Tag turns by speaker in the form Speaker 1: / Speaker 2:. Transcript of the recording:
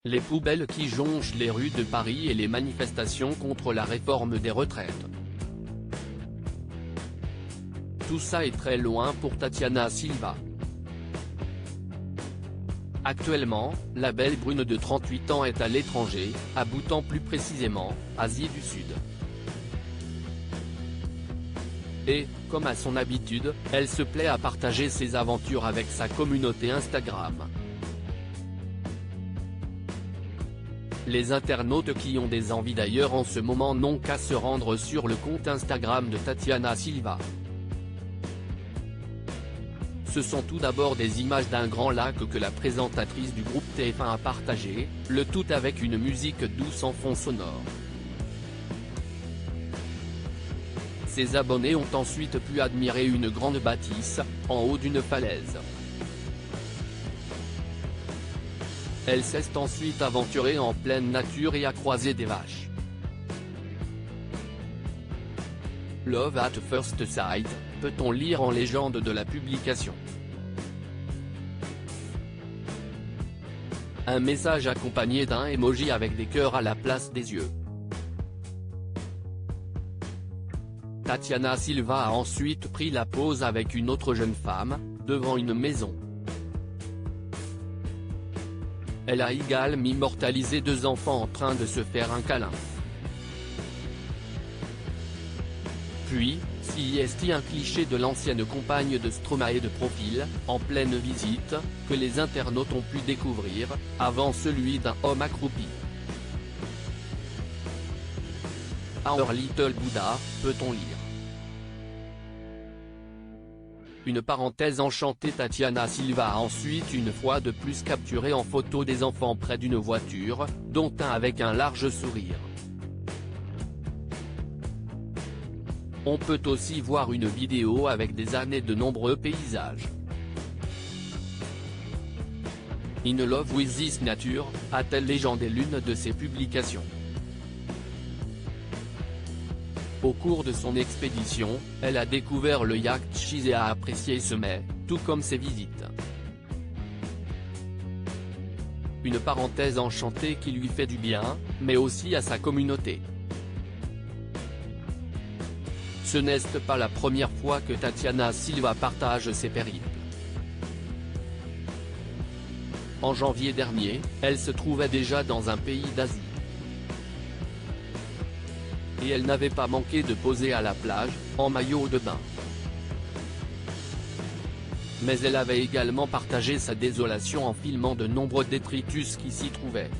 Speaker 1: Les poubelles qui jonchent les rues de Paris et les manifestations contre la réforme des retraites. Tout ça est très loin pour Tatiana Silva. Actuellement, la belle brune de 38 ans est à l'étranger, à Bhoutan plus précisément, Asie du Sud. Et, comme à son habitude, elle se plaît à partager ses aventures avec sa communauté Instagram. Les internautes qui ont des envies d'ailleurs en ce moment n'ont qu'à se rendre sur le compte Instagram de Tatiana Silva. Ce sont tout d'abord des images d'un grand lac que la présentatrice du groupe TF1 a partagé, le tout avec une musique douce en fond sonore. Ses abonnés ont ensuite pu admirer une grande bâtisse, en haut d'une falaise. Elle s'est ensuite aventurée en pleine nature et a croisé des vaches. Love at first sight, peut-on lire en légende de la publication. Un message accompagné d'un emoji avec des cœurs à la place des yeux. Tatiana Silva a ensuite pris la pose avec une autre jeune femme, devant une maison. Elle a également immortalisé deux enfants en train de se faire un câlin. Puis, s'y est un cliché de l'ancienne compagne de Stromae de profil, en pleine visite, que les internautes ont pu découvrir, avant celui d'un homme accroupi. Our Little Buddha, peut-on lire. Une parenthèse enchantée. Tatiana Silva a ensuite une fois de plus capturé en photo des enfants près d'une voiture, dont un avec un large sourire. On peut aussi voir une vidéo avec des ânes et de nombreux paysages. In love with this nature, a-t-elle légendé l'une de ses publications. Au cours de son expédition, elle a découvert le yacht Chise et a apprécié ce mets, tout comme ses visites. Une parenthèse enchantée qui lui fait du bien, mais aussi à sa communauté. Ce n'est pas la première fois que Tatiana Silva partage ses périples. En janvier dernier, elle se trouvait déjà dans un pays d'Asie. Et elle n'avait pas manqué de poser à la plage, en maillot de bain. Mais elle avait également partagé sa désolation en filmant de nombreux détritus qui s'y trouvaient.